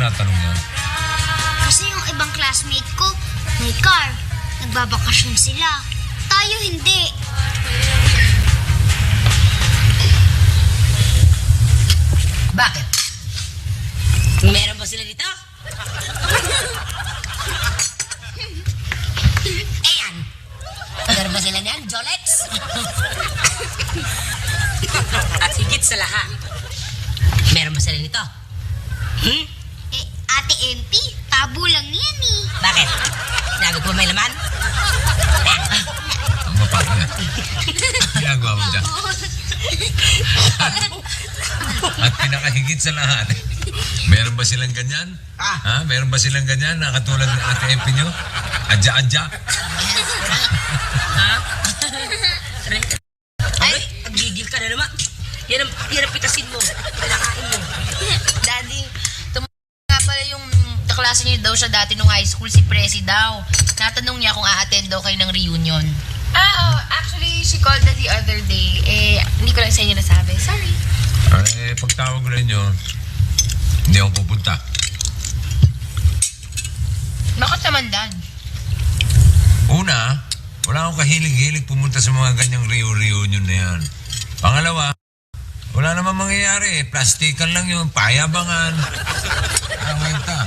tinatanong yan? Kasi yung ibang classmate ko, may car. Nagbabakasyon sila. Tayo hindi. Bakit? Meron ba sila dito? Ayan. Meron ba sila niyan, Jolex? At higit sa lahat, meron ba sila dito? Eh, Ate MP, tabo lang yan eh. Bakit? Sinabi ko may laman? Ang mapaka yan. Ginagawa mo dyan. At pinakahigit sa lahat, meron ba silang ganyan? Ha? Meron ba silang ganyan na katulad ng Ate MP nyo? Adya-adya? Ha? Ay, gigil ka na naman. Yan ang pitasin mo. Palakain mo. Daddy, nga pala yung kaklase niyo daw siya dati nung high school, si Presi daw. Natanong niya kung a-attend daw kayo ng reunion. Actually, she called that the other day. Hindi ko lang sa inyo nasabi. Sorry. Pagtawag ko ninyo, hindi ako pupunta. Bakit naman, Dad? Una, wala akong kahilig-hilig pumunta sa mga ganyang reunion na yan. Pangalawa, wala naman mangyayari. Plastikan lang yun, payabangan. Ngayon ta.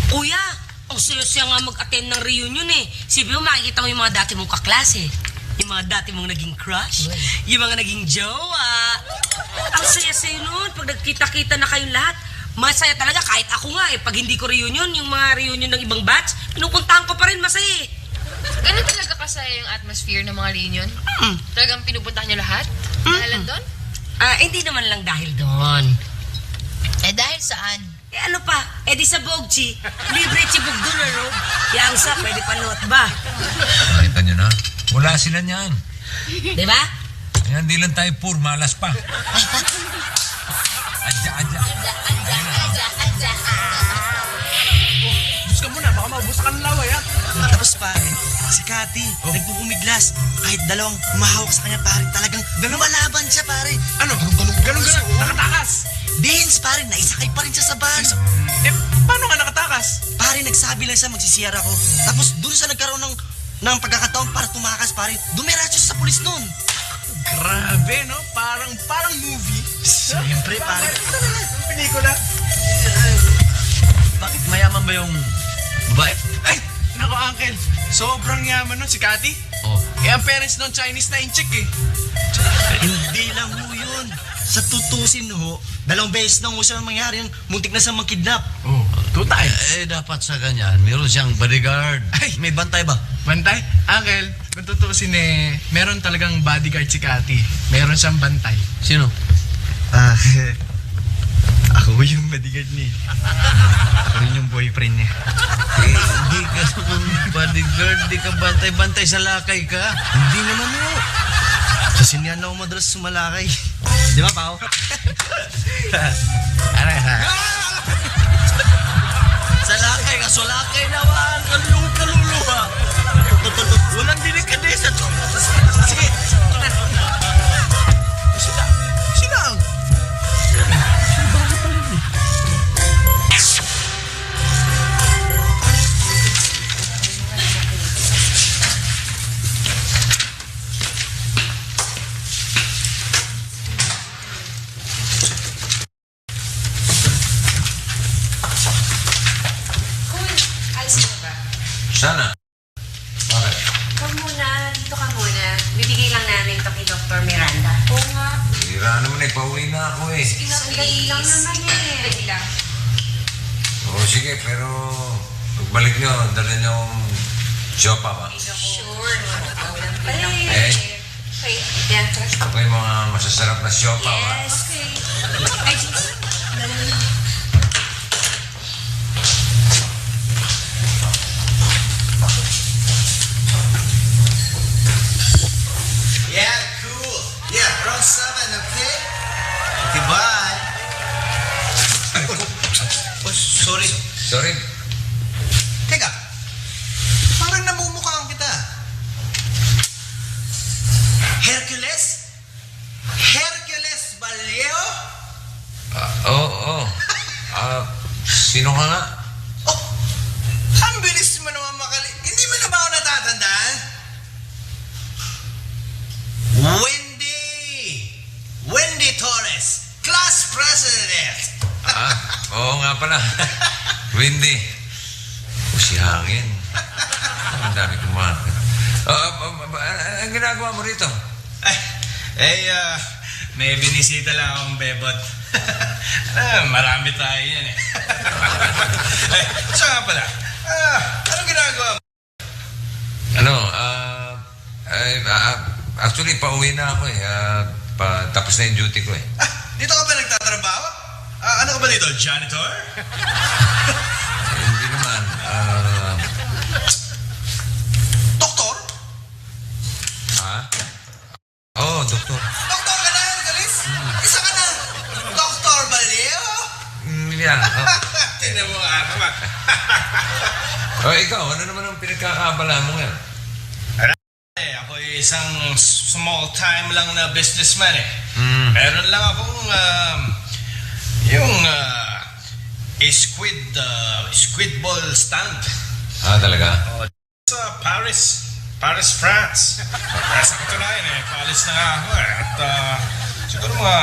Kuya, ang saya-saya nga mag-attend ng reunion eh. Sabi mo, makikita mo yung mga dati mong kaklase. Yung mga dati mong naging crush. Yung mga naging jowa. Ang saya-saya nun. Pag nagkita-kita na kayong lahat, masaya talaga. Kahit ako nga eh. Pag hindi ko reunion, yung mga reunion ng ibang batch, pinupuntahan ko pa rin, masaya eh. Ganun talaga kasaya yung atmosphere ng mga reunion? Talagang pinupuntahan niyo lahat? Dahil doon? Hindi naman lang dahil doon. Eh, dahil saan? Eh ano pa? Eh di sa Bogchi, libre chibog doon ano? Yang sa, pwede pa note ba? Nakita nyo na? Wala sila niyan. Diba? Ayan, di lang tayo poor, malas pa. Adya-adya. Bus ka muna, baka maubos ka ng laway, ha? Tapos pare, si Cathy, nagpupumiglas. Kahit dalawang mahawak sa kanya, pare, talagang lumalaban siya, pare. Ano? Ganun. Nakatakas. Dins, pare, naisakay pa rin siya sa bus. Paano nga nakatakas? Pare, nagsabi lang siya magsisiyar ako. Tapos doon siya nagkaroon ng pagkakataon para tumakas, pare. Dumiretso siya sa pulis noon. Grabe, no? Parang movie. Siyempre, pare. Pelikula. Bakit mayaman ba yung babae? Ay, nako, uncle. Sobrang yaman nun si Cathy. Oh. Eh, ang parents nun Chinese na in-chick eh. Hindi lang ho yun. Sa tutusin ho, 2 beses na ho siya mangyari yung muntik na siyang mag-kidnap. Oh, 2 times. Dapat sa ganyan, meron siyang bodyguard. Ay. May bantay ba? Bantay? Uncle, kung tutusin eh, meron talagang bodyguard si Cathy. Meron siyang bantay. Sino? Ako yung bodyguard niya. Ako rin yung boyfriend niya. Hindi ka naman bodyguard, di ka bantay-bantay sa lakay ka. Hindi naman ho. Kasi niyan ako madalas sumalakay. Di ba, Pao? Sa lakay ka, sulakay naman. Kaluluha. Walang delikadesa to. Sige. Sinang? Sana. Bakit? Huwag muna, dito ka muna. Bibigay lang namin ito kay Dr. Miranda. Oo nga. Hira naman eh, pauwi na ako eh. Sandali lang naman eh. Sandali lang. Sige, pero pagbalik nyo, dala nyo yung siopa ba? Sure. Eh? Okay. Yan. Ako yung mga masasarap na siopa ba? Yes. Okay. Ay, Yeah, cool. Yeah, around 7, okay? Okay, bye. Oh, sorry. Sorry. Teka, parang namumukhaan kita. Hercules? Hercules Vallejo? Oo. Sino ka nga? Oh, ang bilis mo naman makali... Hindi mo na ba ako natatandaan? Wendy Torres, class president. Oo nga pala. Windy. Si hangin. Ang dami kumakit. Ang ginagawa mo rito? May binisita lang akong bebot. Marami tayo yan eh. Siya nga pala, anong ginagawa mo? Actually, pauwi na ako eh. Tapos na yung duty ko eh. Dito ka ba nagtatrabaho? Ano ka ba dito, janitor? Hindi naman. Doktor? Oo, doktor. Doktor ka na, Galis? Isa ka na. Doktor Baleo? Yeah. Tingnan mo nga naman. Ikaw, ano naman ang pinagkakaabala mo ngayon? Ako isang small-time lang na businessman eh. Meron lang akong squid ball stand. Talaga? Sa Paris, France. Sa katunayan eh, paalis na nga ako eh. At siguro mga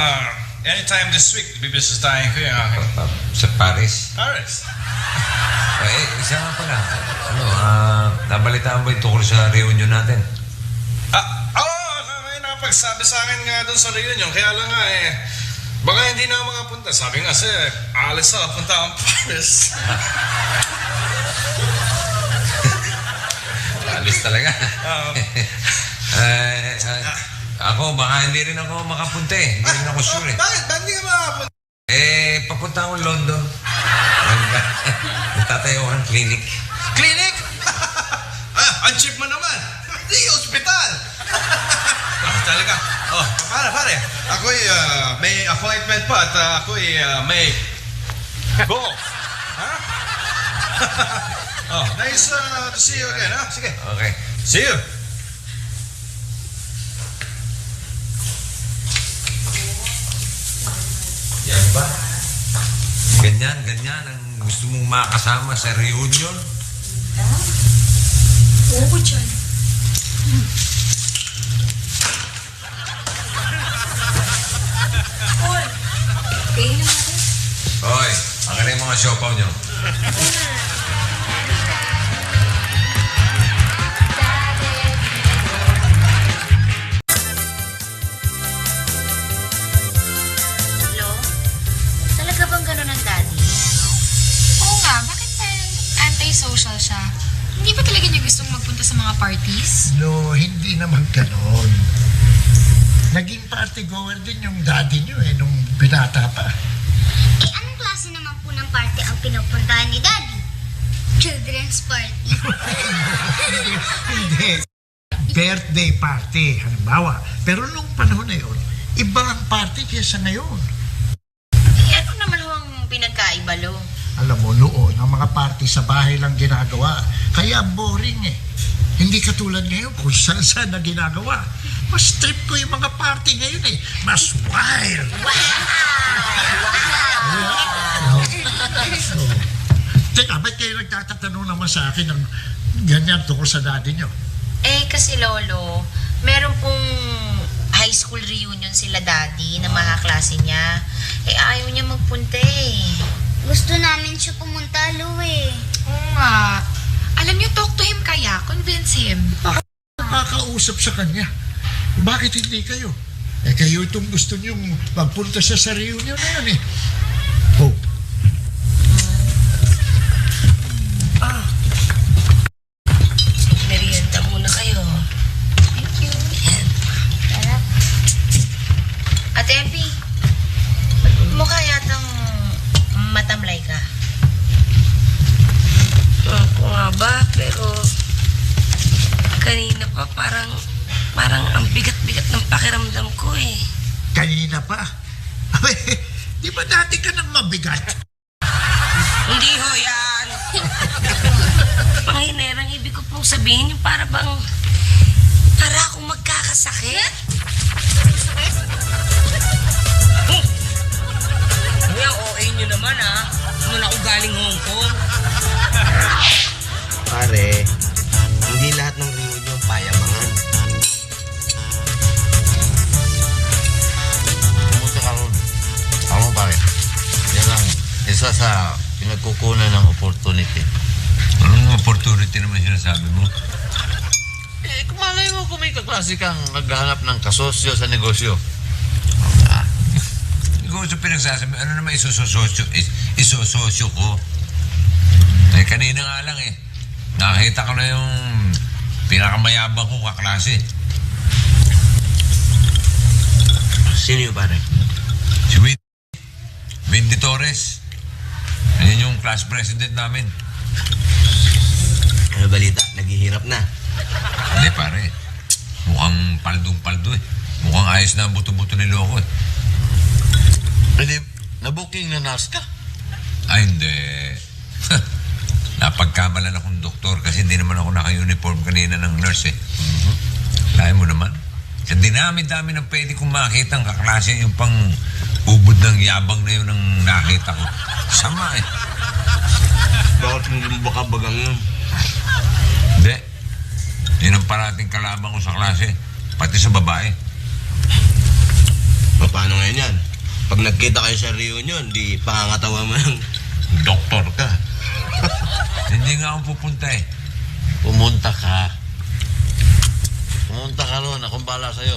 anytime this week, bibisitahin ko yung aking Sa Paris? Paris. Isa nga pala. Nabalitaan mo yung tungkol sa reunion natin? May napagsabi sa akin nga doon sa reunion. Kaya lang nga eh, baka hindi na makapunta. Sabi nga kasi, alis ako, punta akong Paris. Alis talaga. Ako, baka hindi rin ako makapunta eh. Hindi rin ako sure eh. Bakit? Bakit hindi ka makapunta? Papunta akong London. Magtatayo ako ng clinic. Clinic? Ang cheap mo naman. Hindi, hospital. Talaga. Pare. Ako'y may appointment pa at ako'y may go. Nice to see you again, ha? Sige. Okay. See you. Yan ba? Ganyan ang gusto mong makasama sa reunion? Oo, dyan. Paul, kainin natin. Hoy, akin na yung mga siopaw nyo. Hello? Talaga bang ganun ang daddy? Oo nga, bakit parang anti-social siya? Hindi ba talaga niya gustong magpunta sa mga parties? No, hindi naman ganon. Naging party goer din yung daddy niyo nung binata pa. Anong klase naman po ng party ang pinupuntahan ni Daddy? Children's party. Hindi. Birthday party, halimbawa. Pero nung panahon na yun, iba ang party kaysa ngayon. Ano naman ho ang pinagkaiba, Lo? Alam mo, noon, ang mga party sa bahay lang ginagawa. Kaya boring eh. Hindi katulad ngayon kung saan na ginagawa. Mas trip ko yung mga party ngayon eh. Mas wild. Teka, ba't kayo nagtatatanong naman sa akin ng ganyan tungkol sa daddy nyo? Kasi Lolo, meron pong high school reunion sila daddy ng mga klase niya. Ayaw niya magpunta eh. Gusto namin siya pumunta, Lou eh. Oo nga. Alam niyo, talk to him kaya. Convince him. Nakakausap sa kanya. Bakit hindi kayo? Kayo itong gusto niyong magpunta siya sa reunion na yan eh. Oh. Merienda muna kayo. Thank you. Ate Epi, mukha yatang matamlay ka. Ako nga ba? Pero kanina pa parang ang bigat-bigat ng pakiramdam ko eh. Kanina pa? Abe, di ba dati ka nang mabigat? Hindi ho yan. Panginerang ibig ko pong sabihin yung para akong magkakasakit. Kuya, OA nyo naman ha. naman ako galing Hong Kong. Pare, hindi lahat ng reunion payabangan. Pumunta ka ron. Ako pare. Yan ang isa sa pinagkukunan ng opportunity. Anong opportunity naman sinasabi mo? Eh, kumalay mo kung may kaklase kang naghahanap ng kasosyo sa negosyo. Negosyo pinagsasabi, ano naman isososyo ko? Eh, kanina nga lang eh. Nakita ko na yung pinakamayabang kong kaklase. Sino yun, pare? Si Windy Torres. Yan yung class president namin. Ano balita? Naghihirap na. Hindi pare. Mukhang paldong-paldo eh. Mukhang ayos na ang buto-buto ni Loco eh. Hindi, nabooking na nurse ka. Ay, hindi. Napagkamalan akong doktor kasi hindi naman ako naka-uniform kanina ng nurse eh. Lahat mo naman. Sa dinami-dami ng pwede kong makita ang kaklase yung pang ubod ng yabang na yun ang nakita ko. Sama eh. Bakit hindi mo baka bagang yun? Hindi. Yun ang parating kalaban ko sa klase. Pati sa babae. Paano ngayon yan? Pag nagkita kayo sa reunion, di pangangatawa mo ng doktor ka. Hindi nga ako pupunta eh. Pumunta ka. Pumunta ka ron. Akong bala sa'yo.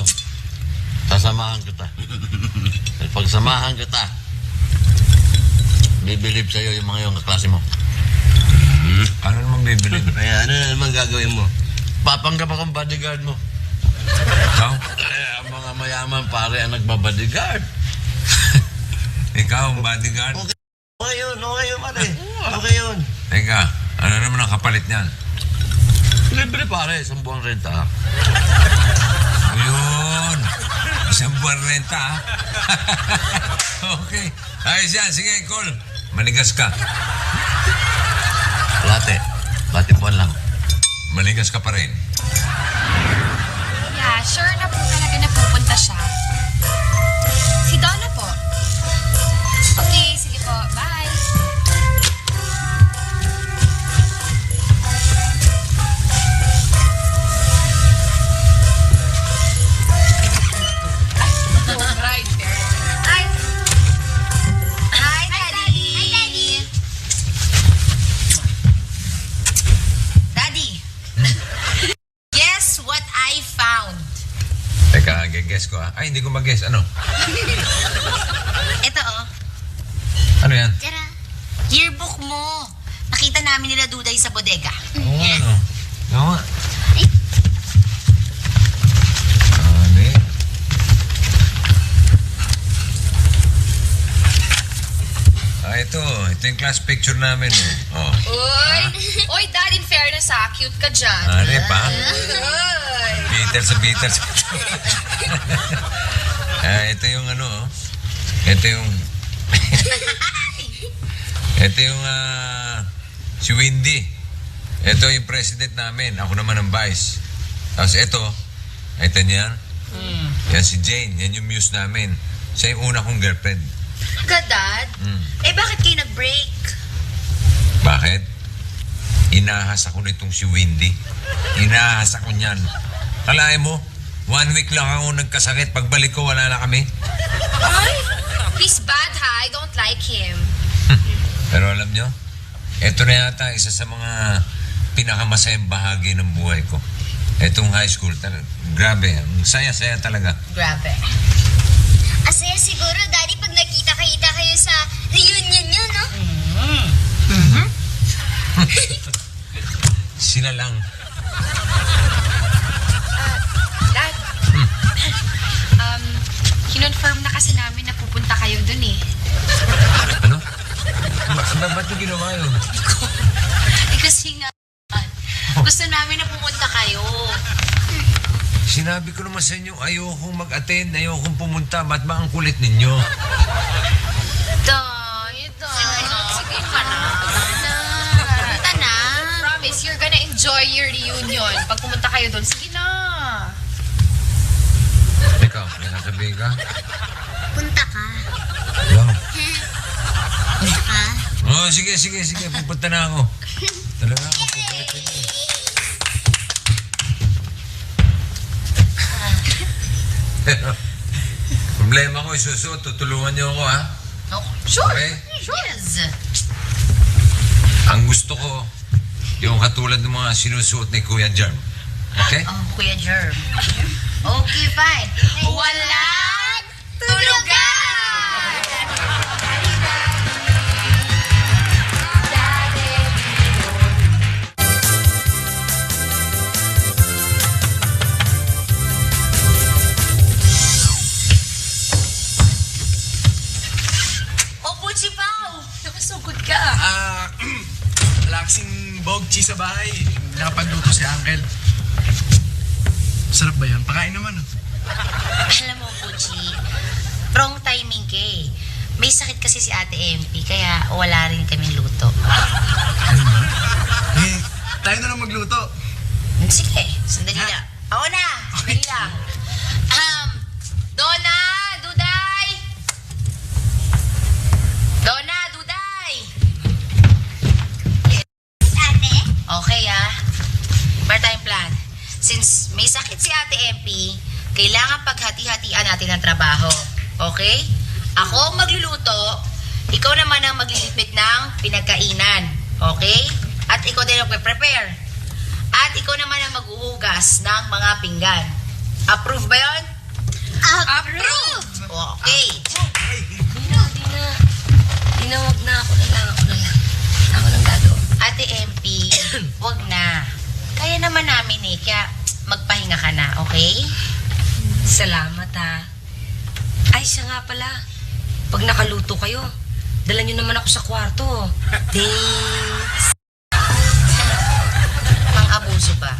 Sasamahan kita. At pag samahan kita, bibilib sa'yo yung mga yung kaklase mo. Ano namang bibili? Kaya ano na naman gagawin mo? Papanggap akong bodyguard mo. Ikaw? Eh, ang mga mayaman pare ang nagbabodyguard. Ikaw ang bodyguard? Okay yun, pare. Okay yun. Teka, ano naman ang kapalit niyan? Libre pare, 1 buwang renta. Ayun. 1 buwan renta ah. Okay. Ayos yan. Sige, Cole. Manigas ka. Late buwan lang. Manigas ka pa rin. Yeah, sure na po talaga na pupunta siya. Si Donna po. Okay, sige po. Bye. Right there. Hi, Daddy. Hi, Daddy. Daddy. Guess what I found? Teka, guess ko ah. Ay, hindi ko mag-guess. Ano? Ito oh. Ano yan? Tara. Yearbook mo. Nakita namin nila Duday sa bodega. Oo nga, ano? Oo nga. Ay. Ano eh? Ah, ito. Ito yung class picture namin. Oh. Uy! Uy, Dad, in fairness ha, cute ka dyan. Ano pa? Uy! Bitter. Ah, ito yung ano, oh. Ito yung... ito yung, si Windy. Ito yung president namin. Ako naman ang vice. Tapos ito niya. Yan si Jane. Yan yung muse namin. Siya yung una kong girlfriend. Dad? Eh, bakit kayo nag-break? Bakit? Inahas ako nitong si Windy. Inahas ako niyan. Kalahin mo, 1 week lang ako nagkasakit. Pagbalik ko, wala na kami. Ay! He's bad ha, I don't like him. Pero alam nyo, ito na yata isa sa mga pinakamasayang bahagi ng buhay ko. Itong high school, grabe, ang saya-saya talaga. Grabe. Asaya siguro, Daddy, pag nakita-kita kayo sa reunion nyo, no? Sila lang. Dad, kinonfirm na kasi namin na pupunta kayo dun eh. Ano? Ba't yung ginawa yun? Eh, kasi nga, gusto namin na pumunta kayo. Sinabi ko naman sa inyo, ayokong mag-attend, ayokong pumunta. Ba't ba ang kulit ninyo? Sige ka na. Punta na. Promise, you're gonna enjoy your reunion. Pag pumunta kayo dun, sige na. Ikaw, may sasabihin ka? Punta ka. Wow. Punta ka. Hoy! Oh, sige. Pupunta na ako. Talaga ako. Pupunta na. Pero, problema ko, isusuot. Tutulungan niyo ako, ha? Oh, sure. Okay? Yes. Ang gusto ko, yung katulad ng mga sinusuot ni Kuya Germ. Okay? Kuya Germ. Okay, fine. Walang tulugan! Opo, Chipaw! Nakasugod ka. Wala kasing bogchi sa bahay. Nakapagluto si Uncle. Sarap ba yan? Pakain naman. Alam mo, Puchi, wrong timing ka eh. May sakit kasi si Ate MP, kaya wala rin kaming luto. Eh, tayo na lang magluto. Sige, sandali lang. Ako na, sandali lang. Donna, Duday! Donna, Duday! Ate? Okay Meron tayong plan. Since may sakit si Ate MP, kailangan paghati-hatian natin ang trabaho. Okay? Ako ang magluluto, ikaw naman ang maglilipit ng pinagkainan. Okay? At ikaw din ang prepare. At ikaw naman ang maghuhugas ng mga pinggan. Approve ba yun? Approve! Okay. Di na, wag na. Ako na lang. Ako lang gagawin. Ate MP, wag na. Kaya naman namin eh, kaya magpahinga ka na, okay? Salamat, ha. Ay, siya nga pala. Pag nakaluto kayo, dala nyo naman ako sa kwarto. Thanks. Mang-abuso ba?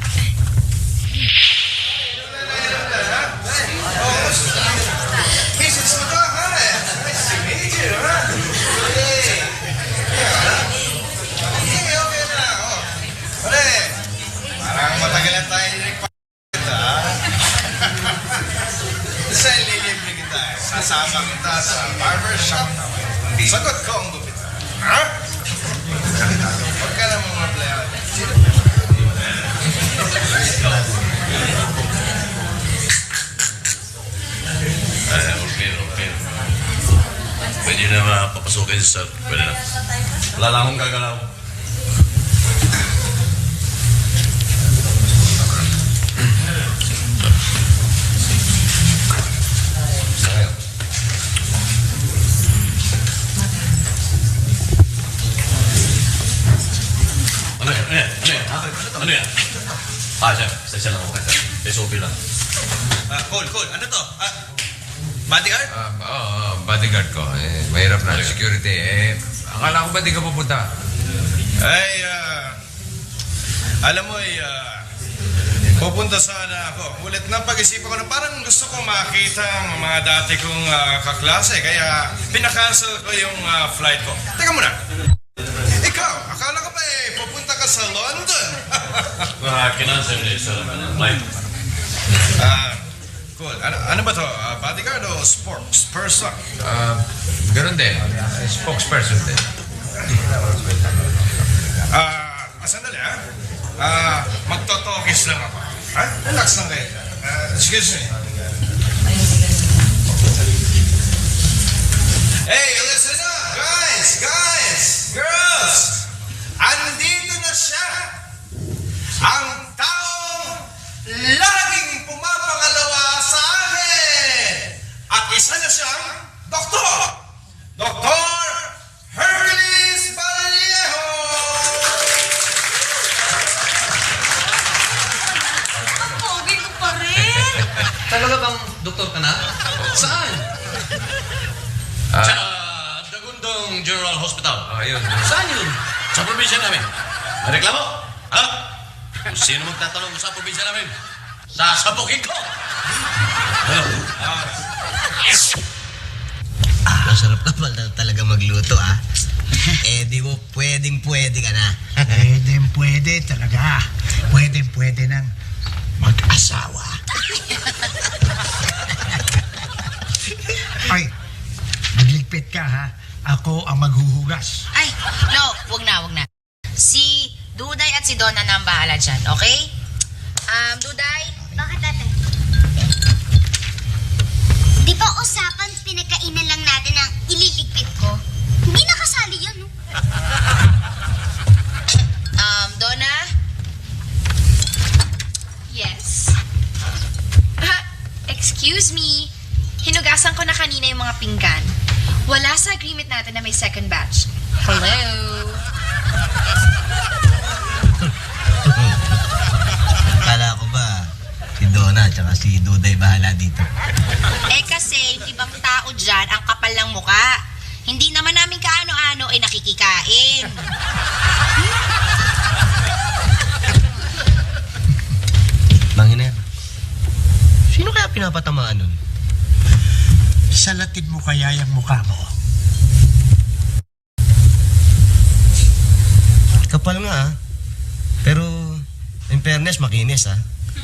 Parang matagal na tayo nagpapaganda. Sa ililibre kita, sasama kita sa barbershop naman. Sagot ko ang gupit. Ha? Huwag ka na mga player. Okay. Pwede na mapapasukin sa pwede na. Wala lang akong gagalaw. Ano yan? Sir. Sasya lang ako. SOP lang. Cool. Ano to? Bodyguard? Bodyguard ko. Mahirap na. Security. Akala ko ba di ka pupunta? Ay, alam mo pupunta sana ako. Ulit na pag-isipan ko na parang gusto kong makita ang mga dati kong kaklase. Kaya pinakancel ko yung flight ko. Teka muna. Ikaw, akala ko ba pupunta ka sa London? Kinansel niya sa flight. Cool. Ano ba to? Bodyguard o spokesperson? Ganun din. Spokesperson din. Sandali magtotokis lang ako. Relax lang kayo. Excuse me. Hey, listen up! Guys! Girls! Andito na siya! Ang taong laging pumapangalawa sa akin! At isa na siyang doktor! Dr. Hercules Vallejo! Pogi ko pa rin. Talaga bang doktor ka na? Saan? Sa Dagundong General Hospital. Ayun. Saan yun? Sa probinsya namin. May reklamo? Ha? Kung sino magtatanong sa probinsya namin, sasabukin ko! Masarap ka pala talaga magluto, di mo pwede ka na. Pwede talaga. Pwede ng mag-asawa. Ay, magligpit ka ha. Ako ang maghuhugas. Ay, No, wag na. Si Duday at si Donna na ang bahala dyan, okay? Duday? Bakit ate? Di ba usapan pinagkainan lang natin ang ililigpit ko? Hindi nakasali yan, no? Donna? Yes. Excuse me. Hinugasan ko na kanina yung mga pinggan. Wala sa agreement natin na may second batch. Hello? Kala ko ba, si Donna at si Duday bahala dito. Kasi yung ibang tao dyan, ang kapal ng muka. Hindi naman namin kaano-ano ay nakikikain. Manginer, sino kaya pinapatamaan nun? Salatin mo kaya yung mukha mo. Kapal nga Pero, in fairness, makinis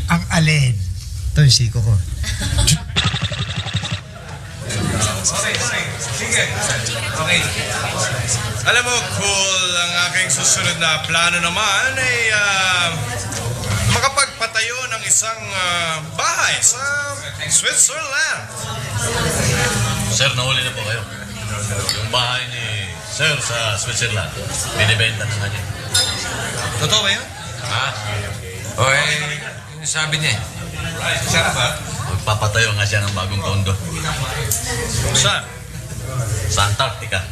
Ang alin? Ito yung siko ko. Sige. Okay. Alam mo, cool, ang aking susunod na plano naman ay makapagpatayo ng isang bahay sa Switzerland. Sir, nahuli na po kayo. Yung bahay ni Sir sa Switzerland, binibenta na kanya. Totoo ba yun? Ha? O yung sabi niya eh. Siya na ba? Magpapatayo nga siya ng bagong kondo Saan? sa Antarctica.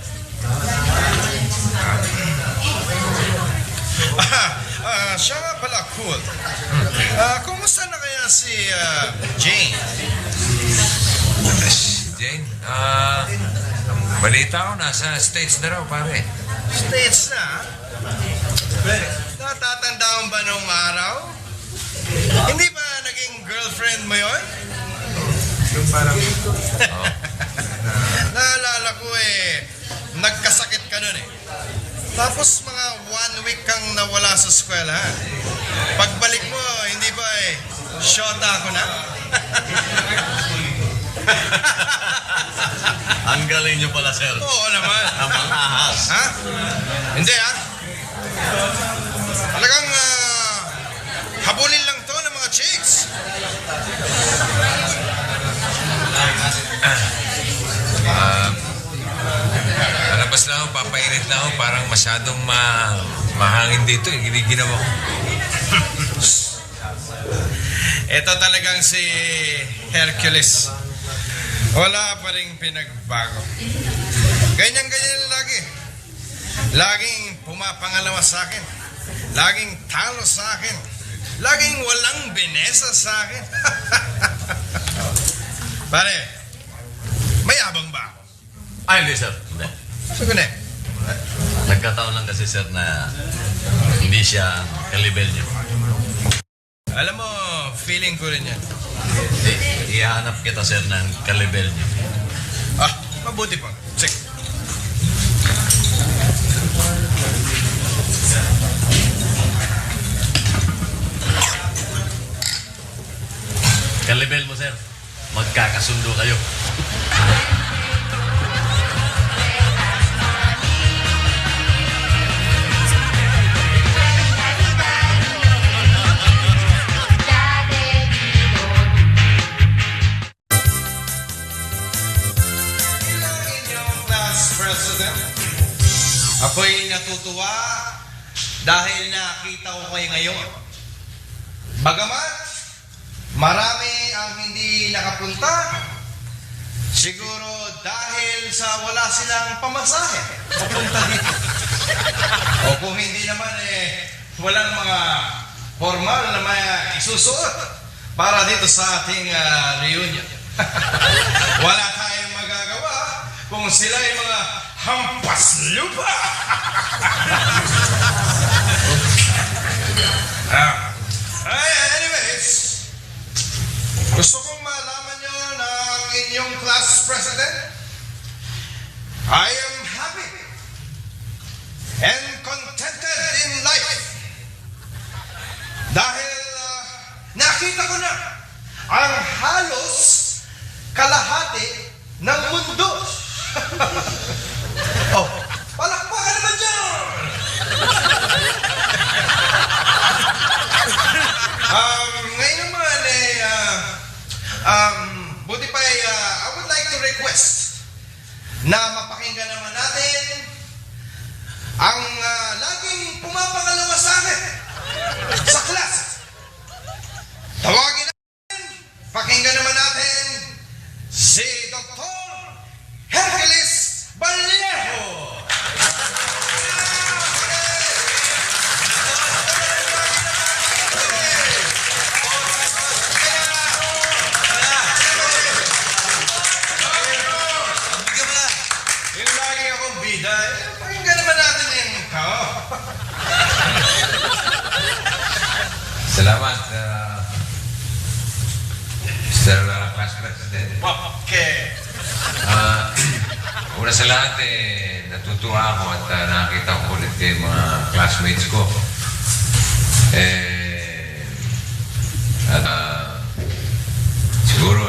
Siya nga pala, cool. Kumusta na kaya si Jane? Jane, balita ko nasa States na raw, pare. States na? Natatandaan ba nung araw? Hindi ba naging girlfriend mo yun? Yung parang... Naalala ko nagkasakit ka nun Tapos mga 1 week kang nawala sa eskwelahan. Pagbalik mo, hindi ba shota ako na? Ang galing niyo pala, Sir. Oo naman. Ang mga ahas. Ha? Hindi Talagang habulin lang to ng mga chicks. Lalabas lang ako, papainit lang ako, parang masyadong mahangin dito. Ginawa ko. Ito talagang si Hercules. Wala pa rin pinagbago. Ganyan-ganyan lagi. Laging pumapangalawa sa akin. Laging talo sa akin. Laging walang binesa sa akin. Pare, may abang ba ako? Ay, hindi, Sir. Hindi. Sige na. Nagkataon lang kasi, Sir, na hindi siya kalibel niyo. Alam mo, feeling ko rin yan. Ihahanap kita, Sir, ng kalibel niyo. Mabuti pa. Sige. Kalibel mo, Sir. Magkakasundo kayo. Ako'y natutuwa dahil nakita ko kayo ngayon. Bagamat marami ang hindi nakapunta, siguro dahil sa wala silang pamasahe papunta dito. O kung hindi naman walang mga formal na may isusuot para dito sa ating reunion. Wala tayong magagawa kung sila ay mga hampas lupa. Anyways, gusto kong malaman nyo na ang inyong class president, I am happy and contented in life. Dahil nakita ko na ang halos kalahati ng mundo. Palakpakan naman dyan! laging pumapangalawa sa akin sa class. Tawagin natin, pakinggan naman natin si Dr. Hercules Vallejo. Yung lagi akong bida, pakinggan naman natin yung tao. Salamat, Mr. Class President. Okay. Una sa lahat, natutuwa ako at nakita ko ulit yung mga classmates ko. Siguro,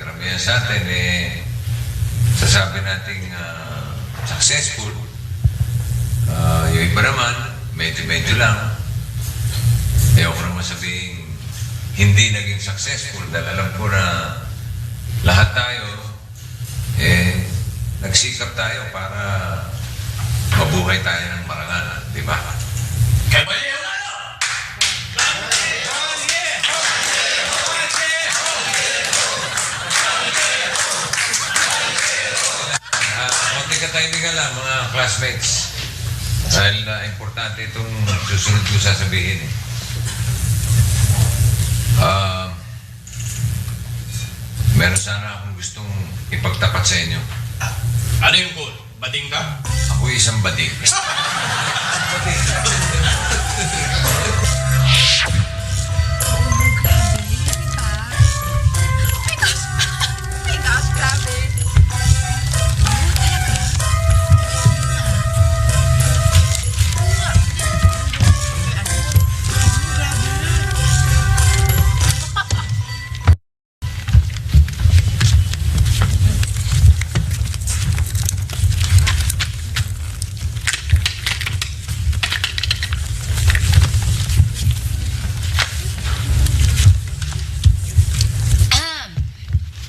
karamihan sa atin, sasabi nating successful. Yung iba naman, medyo-medyo lang. Ayoko naman sabihin hindi naging successful dahil alam ko na lahat tayo nagsikap tayo para mabuhay tayo ng marangal, di ba? Kaya ba yun? Konti katahimikan lang mga classmates. Dahil importante itong susunod ko sasabihin. Meron sana akong gustong ipagtapat sa inyo. Ano yung call? Bading ka? Ako isang bading.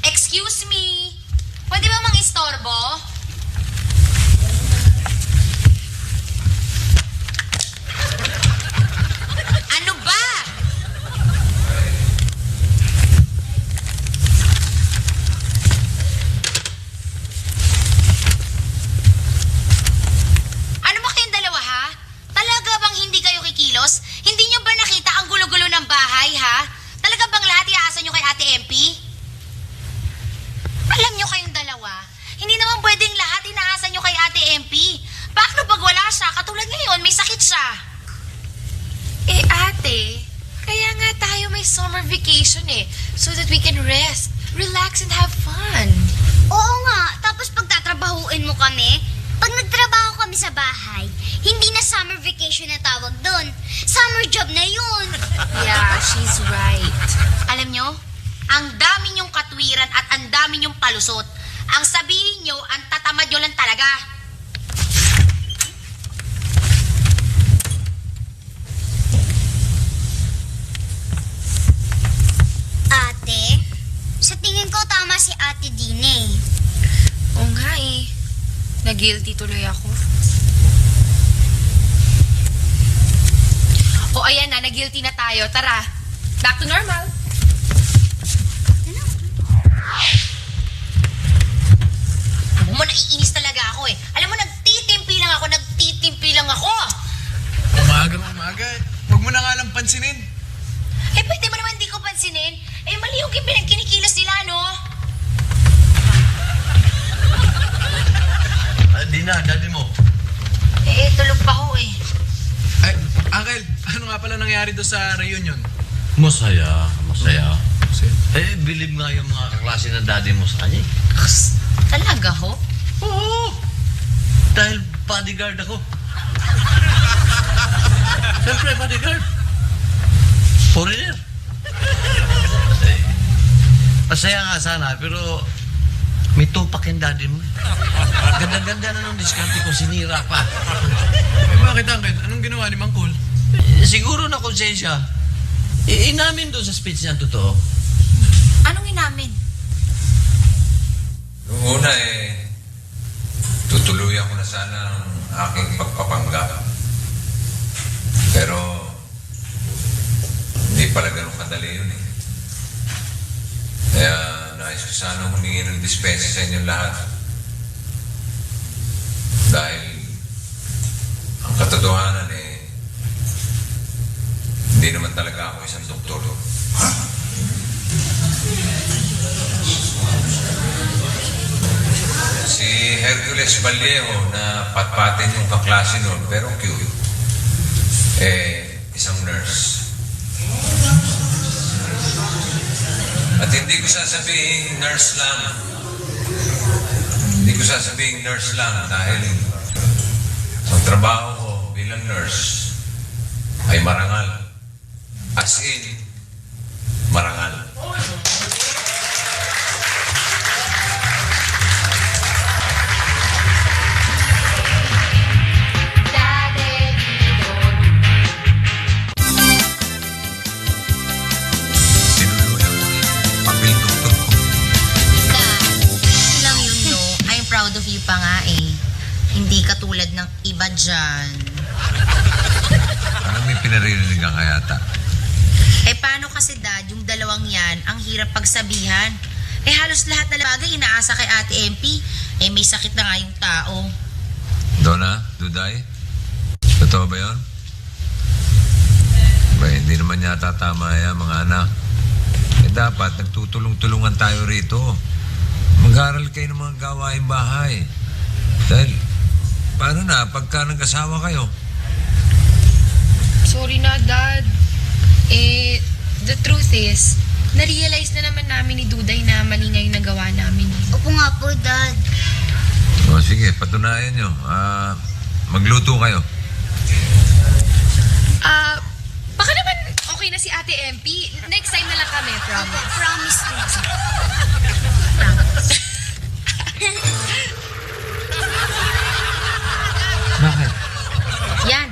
Excuse me. Pwede ba mang-istorbo? Ano ba? Ano ba kayong dalawa, ha? Talaga bang hindi kayo kikilos? Hindi nyo ba nakita ang gulo-gulo ng bahay, ha? Talaga bang lahat iaasa nyo kay Ate MP? Alam nyo kayong dalawa, hindi naman pwedeng lahat inaasa nyo kay Ate MP. Paano pag wala siya? Katulad ngayon, may sakit siya. Eh, ate, kaya nga tayo may summer vacation so that we can rest, relax, and have fun. Oo nga, tapos pagtatrabahuin mo kami, pag nagtrabaho kami sa bahay, hindi na summer vacation na tawag doon. Summer job na yun. Yeah, she's right. Alam nyo, ang dami nyong katwiran at ang dami nyong palusot. Ang sabihin nyo, ang tatamad nyo lang talaga. Ate, sa tingin ko tama si Ate Dine. Oo nga na-guilty tuloy ako. O ayan na, na-guilty na tayo. Tara, back to normal. Alam mo, naiinis talaga ako Alam mo, nagtitimpi lang ako. Umaga. Huwag mo na nga lang pansinin. Pwede mo naman hindi ko pansinin. Mali yung pinagkinikilos nila, no? Di na, daddy mo. Tulog pa ho Ay, Uncle, ano nga pala nangyari doon sa reunion? Masaya. Believe nga yung mga kaklase ng daddy mo sa kanya. Talaga ho? Oo. Dahil bodyguard ako. Siyempre, bodyguard. Foreigner. Masaya nga sana, pero may tupak yung daddy mo. Ganda-ganda na nung diskarte ko, sinira pa. Bakit, Uncle? Anong ginawa ni Mang Col? Siguro na konsensya. Inamin doon sa speech niya totoo. Anong inamin? Noong una tutuluyan ko na sana ang aking pagpapanggap. Pero, hindi pala ganun kadali yun eh. Kaya, nais ko sana humingi ng dispensa sa inyong lahat. Dahil, ang katotohanan eh, hindi naman talaga ako isang doktor. Si Hercules Vallejo na patpatin yung kaklase noon, pero cute. Isang nurse. At hindi ko sasabihin nurse lang. Hindi ko sasabihin nurse lang dahil ang trabaho ko bilang nurse ay marangal. As in, marangal. Sinuluyan ko yung papel doktor ko. Lang yun, no? I'm proud of you pa nga eh. Hindi katulad ng iba dyan. Parang may pinaririnig ka yata. Paano kasi dad, yung dalawang yan, ang hirap pagsabihan. Halos lahat na bagay inaasa kay Ate MP. May sakit na nga yung tao. Donna, Duday, totoo ba yun? Hindi naman yata tama yan, mga anak. Dapat nagtutulong-tulungan tayo rito. Mag-aaral kayo ng mga gawaing bahay. Dahil, paano na, pagka nag-asawa kayo? Sorry na, Dad. The truth is, na-realize na naman namin ni Duday na mali nga yung nagawa namin. Opo nga po, Dad. O sige, patunayan nyo. Magluto kayo. Baka naman okay na si Ate MP. Next time na lang kami, promise. Promise po. Bakit? Yan.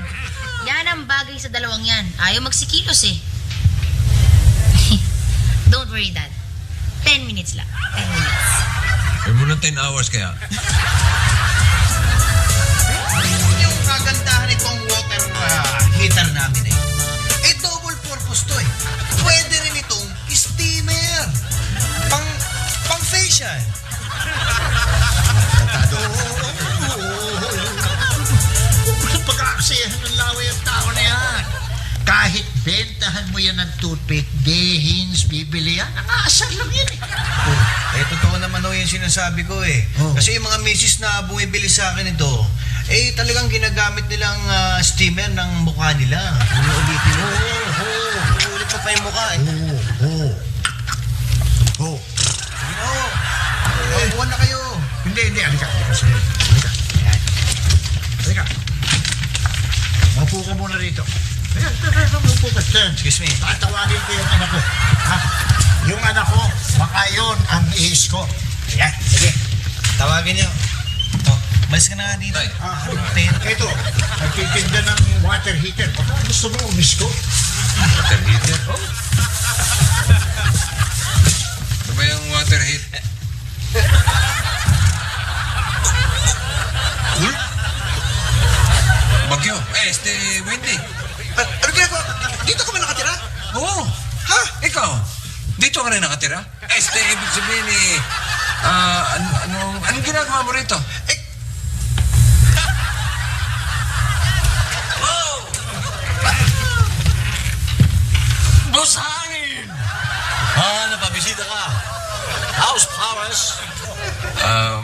Yan ang bagay sa dalawang yan. Ayaw magsikilos eh. Don't worry, Dad. 10 minutes lang. 10 minutes. Ay mo ng 10 hours kaya. Yung kagandahan itong water heater namin eh. Double purpose to eh. Pwede rin itong steamer. Pang facial. Tratado. Pag-aaksiyahan ng laway ang tao na yan. Kahit bentahan mo yan ng toothpick, dehins, bibili yan. Ang aasar lang yan eh. Totoo naman o yung sinasabi ko eh. Kasi yung mga misis na bumibili sa akin ito, talagang ginagamit nilang steamer ng mukha nila. Ulitin mo. Ulit pa yung mukha eh. Buwan na kayo. Hindi. Halika. Halika. Maupo ka muna rito. Maupo ka dyan. Excuse me. Tatawagin ko yung anak ko. Ha? Yung anak ko, baka yun ang ihis ko. Ayan, sige. Tawagin niyo. Malis ka na nga dito. Ito, nagtitinda ng water heater. Baka gusto mo umis ko? Water heater? Ano ba yung water heater? Bagyo. Wendy. Ano ginagawa? Dito ka ba nakatira? Oo. Ha? Ikaw, dito ka rin nakatira? Ibig sabihin anong ginagawa mo rito? Busangin! Napabisita ka. House Paris.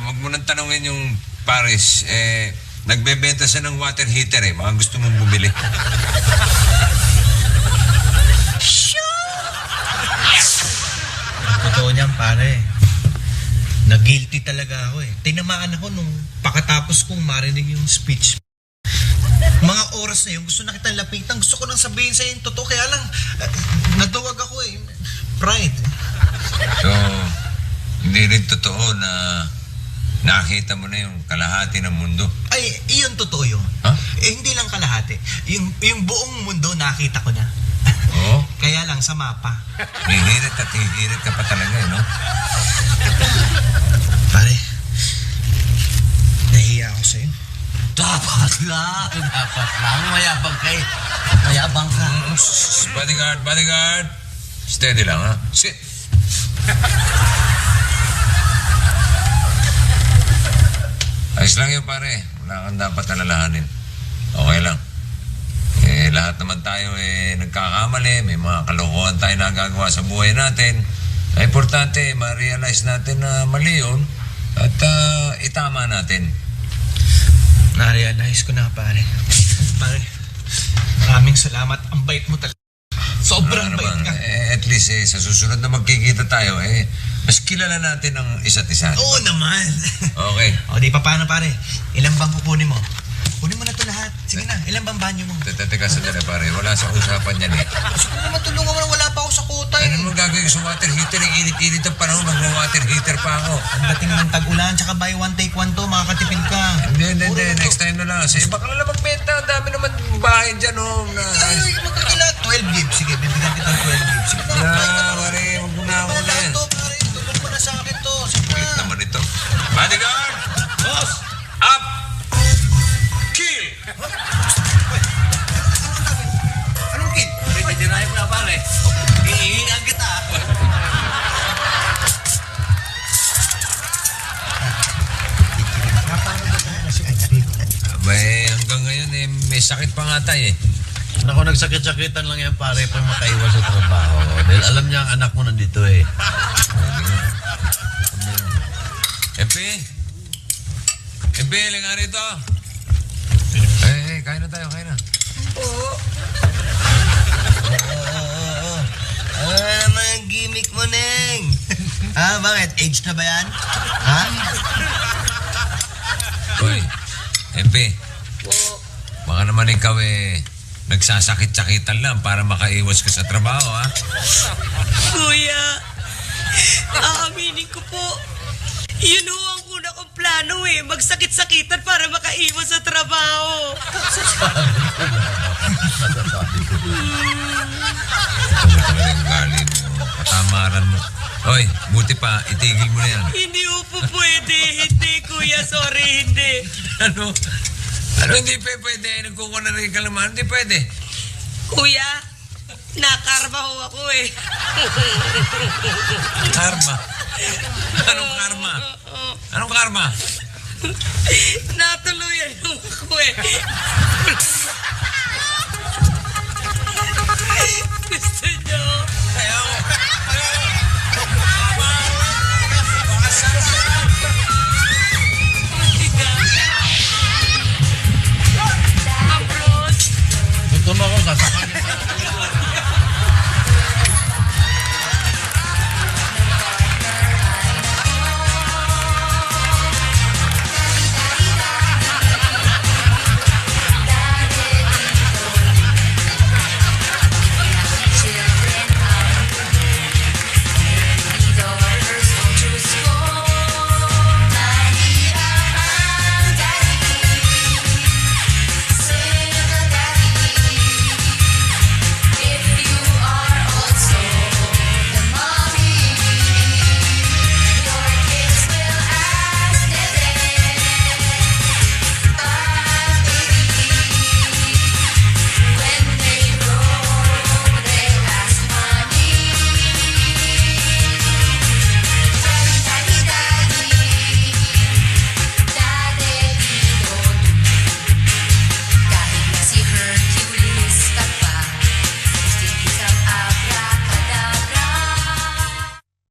Wag mo nang tanongin yung Paris. Nagbebenta siya ng water heater eh. Baka gusto mong bumili. Totoo niyan, pare. Nag-guilty talaga ako eh. Tinamaan ako nung pakatapos kong marinig yung speech. Mga oras na yun, gusto na kitang lapitan. Gusto ko nang sabihin sa'yo yung totoo. Kaya lang, naduwag ako eh. Pride. So, hindi rin totoo na nakita mo na yung kalahati ng mundo. Ay, iyon totoo yun. Huh? Hindi lang kalahati. Yung buong mundo nakita ko na. Oo. Kaya lang sa mapa. Hihirit at hihirit ka pa talaga eh, no? Pare, nahiya ako sa'yo. Dapat lang. Mayabang ka eh. Mayabang ka. Bodyguard. Steady lang, ha? Sit. Ayos lang yun, pare. Wala kang dapat alalahanin. Okay lang. Lahat naman tayo nagkakamali. May mga kalokohan tayo nagagawa sa buhay natin. Ay, importante, ma-realize natin na mali yun at itama natin. Na-realize ko na, pare. Pare, maraming salamat. Ang bait mo talaga. Sobrang bait ka. At least, sa susunod na magkikita tayo, mas kilala natin ang isa't isa. Oo naman. Okay. O, di pa paano, pare? Ilang bang kukunin mo? Kunin mo na to lahat. Sige na, ilang bang banyo mo? Teka sandali, pare. Wala sa usapan yan eh. Gusto ko naman tulungan mo na wala pa ako sa kuta Ano mo gagawin ko sa water heater? Init-init ang panahon. Mag-water heater pa ako. Ang dating ng tag-ulan, tsaka buy one take one to, makakatipid ka. Hindi. Next time na lang. Sa iba ka na lang magbenta. Ang dami naman bahay dyan, oh. Ay, magkakila. 12 gigs. Sige, bibigyan kita ng 12 gigs. Sige na, Pare, wag mo na ako na yan. to, pare. Tulog mo na sa akin to. Sige Kulit na. naman ito. Bodyguard! Boss! Up! Kill! Anong kid? Dinay mo na, pare. Iingan kita. Abay, hanggang ngayon may sakit pa nga tayo eh. Naku, nagsakit-sakitan lang yan, pare, pag makaiwas sa trabaho. Dahil alam niya ang anak mo nandito eh. Epe, lang nga rito. Kain na tayo, kain na. Ano naman ang gimmick mo, Neng? Bakit? Age na ba yan? Ha? Hoy, Epe. Baka naman ikaw nagsasakit-sakitan lang para makaiwas ka sa trabaho, ha? Kuya, aaminin ko po. Yun ho ang una kong plano magsakit-sakitan para makaiwas sa trabaho. Ano talagang galing mo? Katamaran mo. Hoy, buti pa, itigil mo na yan. Hindi ho po pwede. Hindi, kuya. Sorry, hindi. Ano? Ano hindi pwede? Nagkukuha na rin kalaman. Hindi pwede. Kuya, nakarma ho ako Karma. Anong karma? Anong karma? Natuluyan ho ako